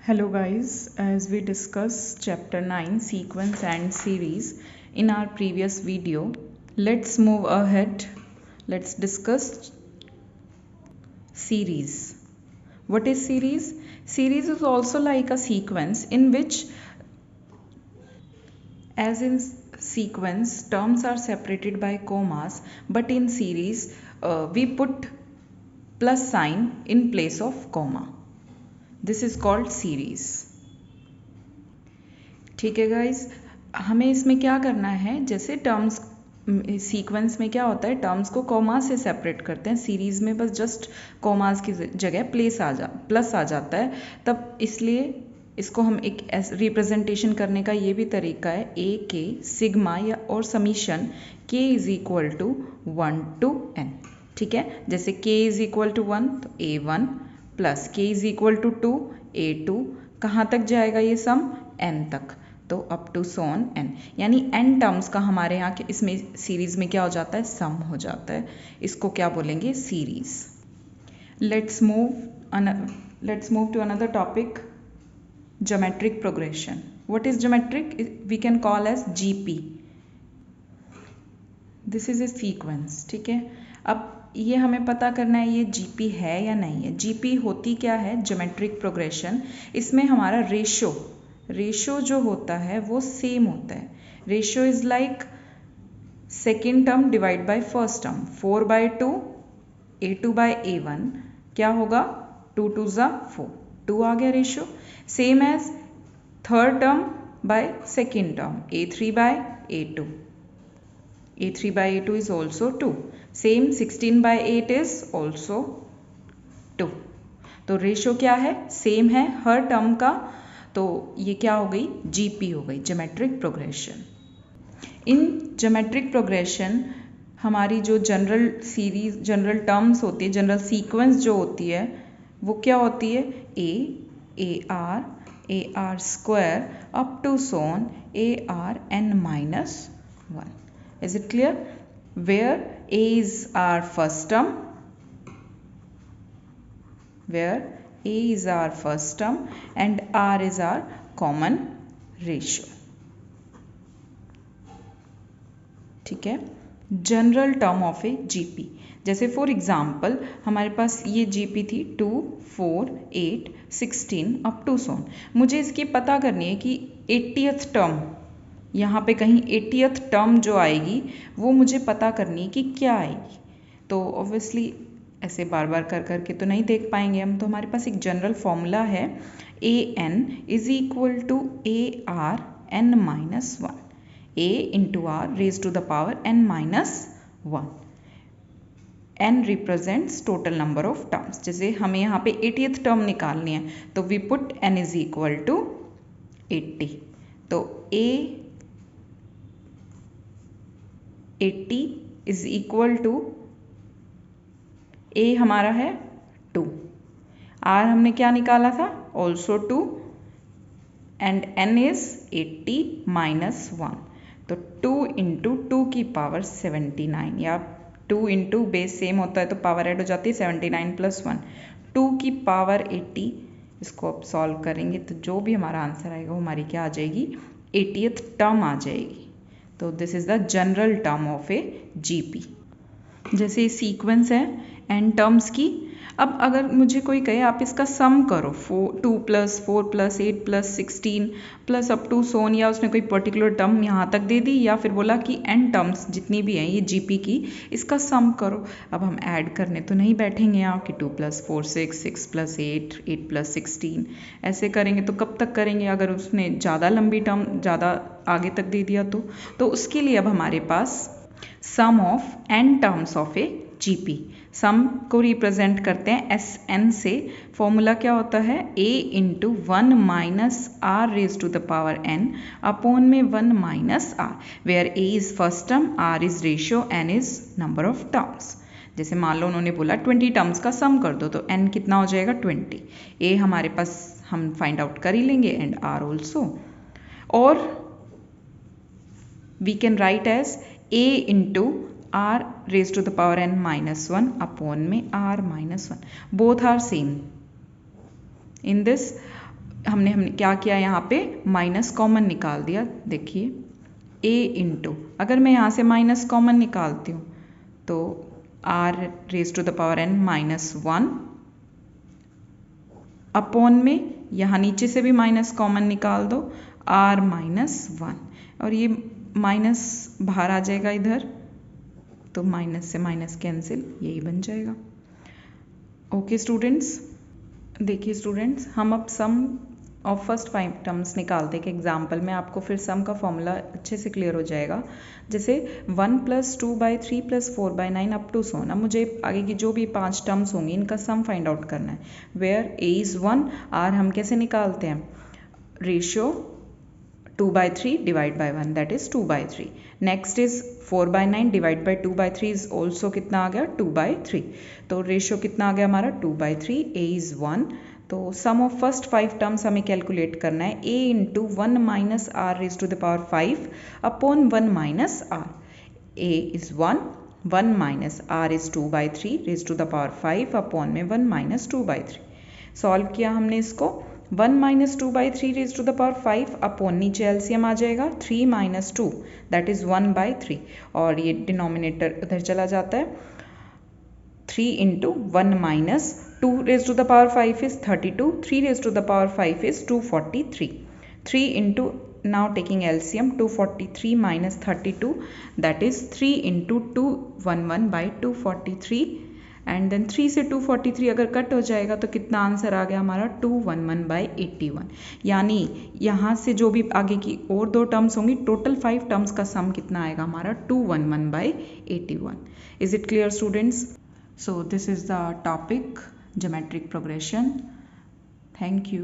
Hello guys, as we discussed chapter 9 sequence and series in our previous video, let's move ahead. Let's discuss series. What is series? Series is also like a sequence in which, as in sequence, terms are separated by commas, but in series we put plus sign in place of comma. This is called series. ठीक है guys, हमें इसमें क्या करना है, जैसे terms sequence में क्या होता है, टर्म्स को कॉमा से सेपरेट करते हैं, सीरीज में बस जस्ट कॉमास की जगह प्लस आ जाता है, तब इसलिए इसको हम एक रिप्रेजेंटेशन करने का ये भी तरीका है, ए के सिग्मा या और समीशन के is equal to 1 to n. ठीक है, जैसे k इज इक्वल टू 1 तो a1 plus k is equal to 2 a2, कहाँ तक जाएगा ये सम, n तक, तो अप टू सोन n, यानी n टर्म्स का हमारे यहाँ के इसमें सीरीज में क्या हो जाता है, सम हो जाता है. इसको क्या बोलेंगे, series. Let's move to another topic, geometric progression. What is geometric? We can call as GP. This is a sequence. ठीक है, अब ये हमें पता करना है ये जीपी है या नहीं है. जीपी होती क्या है, ज्योमेट्रिक प्रोग्रेशन. इसमें हमारा रेशो जो होता है वो सेम होता है. Ratio is like second term divide by first term, 4/2 a2 by a1 क्या होगा, 2 2 ज़ा 4, 2 आ गया ratio. Same as third term by second term, a3 by a2, a3 by a2 is also 2. Same 16 by 8 is also 2. तो ratio क्या है, same है हर term का. तो ये क्या हो गई, जीपी हो गई, ज्योमेट्रिक प्रोग्रेशन. इन ज्योमेट्रिक प्रोग्रेशन हमारी जो जनरल टर्म्स होती है, जनरल सीक्वेंस जो होती है वो क्या होती है, a r square up to so on ARn-1. Is it clear? Where A is our first term, and R is our common ratio. ठीक है, general term of a GP. जैसे फॉर एग्जाम्पल हमारे पास ये जीपी थी 2, 4, 8, 16 अप टू सोन. मुझे इसकी पता करनी है कि 80th टर्म, यहाँ पे कहीं 80th टर्म जो आएगी वो मुझे पता करनी है कि क्या आएगी. तो ऑब्वियसली ऐसे बार बार कर करके तो नहीं देख पाएंगे हम, तो हमारे पास एक जनरल फॉर्मूला है, AN is equal to ARn-1, A into r raise to the power n-1. n represents total number of terms. जैसे हमें यहाँ पे 80th टर्म निकालनी है तो we put n is equal to 80. तो A80 is equal to, A हमारा है 2, R हमने क्या निकाला था, also 2, and n is 80 minus 1. तो 2 इंटू 2 की पावर 79, या 2 इंटू बेस सेम होता है तो पावर ऐड हो जाती है, 79 प्लस 1, 2 की पावर 80. इसको अब सॉल्व करेंगे तो जो भी हमारा आंसर आएगा वो हमारी क्या आ जाएगी, 80th टर्म आ जाएगी. तो this is the general term of a GP. जैसे सीक्वेंस है एन टर्म्स की. अब अगर मुझे कोई कहे आप इसका सम करो, 2 + 4 + 8 + 16 प्लस अप टू सोन, या उसने कोई पर्टिकुलर टर्म यहाँ तक दे दी, या फिर बोला कि एन टर्म्स जितनी भी हैं ये जीपी की, इसका सम करो. अब हम ऐड करने तो नहीं बैठेंगे यहाँ कि 2 + 4 6, 6 + 8, 8 + 16 ऐसे करेंगे तो कब तक करेंगे, अगर उसने ज़्यादा लंबी टर्म ज़्यादा आगे तक दे दिया तो उसके लिए अब हमारे पास sum of n terms of a GP. Sum को रिप्रेजेंट करते हैं SN से. फॉर्मूला क्या होता है, A into 1 minus r raise to the power n upon में 1 minus r, where A is first term, R is ratio, N is number of terms. जैसे मान लो उन्होंने बोला 20 टर्म्स का सम कर दो, तो n कितना हो जाएगा, 20. A हमारे पास हम फाइंड आउट कर ही लेंगे, एंड R ऑल्सो. और we can write as A into r raised to the power n-1 upon में r-1. both are same. In this हमने क्या किया यहाँ पे, माइनस कॉमन निकाल दिया। देखिए a इंटू, अगर मैं यहाँ से माइनस कॉमन निकालती हूँ तो r raise to the power n minus 1 upon में, यहाँ नीचे से भी माइनस कॉमन निकाल दो, r माइनस 1, और ये माइनस बाहर आ जाएगा इधर, तो माइनस से माइनस कैंसिल, यही बन जाएगा। ओके स्टूडेंट्स, देखिए स्टूडेंट्स, हम अब सम ऑफ फर्स्ट 5 टर्म्स निकालते हैं। कि एग्जाम्पल में आपको फिर सम का फॉर्मूला अच्छे से क्लियर हो जाएगा। जैसे 1 + 2/3 + 4/9 अप टू सोन। अब मुझे आगे की जो भी 5 टर्म्स होंगी इनका सम फाइंड आउट करना है। वेयर a इज़ 1, r हम कैसे निकालते हैं, ratio 2/3 divide by 1, that is 2/3। Next is 4/9 divide by 2/3 is also कितना आ गया, 2/3। तो रेशियो कितना आ गया हमारा, 2/3। a इज 1, तो सम ऑफ फर्स्ट 5 टर्म्स हमें कैलकुलेट करना है। a into 1 minus r raise to the power 5 upon 1 minus r। a is 1, 1 minus r is 2/3 raise to the power 5 upon में 1 माइनस 2/3। सॉल्व किया हमने इसको, 1 minus 2/3 raise to the power 5 upon, नीचे LCM आ जाएगा 3 minus 2 that is 1/3, और ये denominator उधर चला जाता है। 3 into 1 minus 2 raised to the power 5 is 32, 3 raised to the power 5 is 243. 3 into, now taking LCM, 243 minus 32, that is 3 into 211 by 243, and then 3 से 243 अगर कट हो जाएगा तो कितना आंसर आ गया हमारा, 211 by 81। यानी यहाँ से जो भी आगे की और 2 टर्म्स होंगी, टोटल 5 टर्म्स का सम कितना आएगा हमारा, 211 by 81। Is it clear students? So this is the topic, geometric progression. Thank you.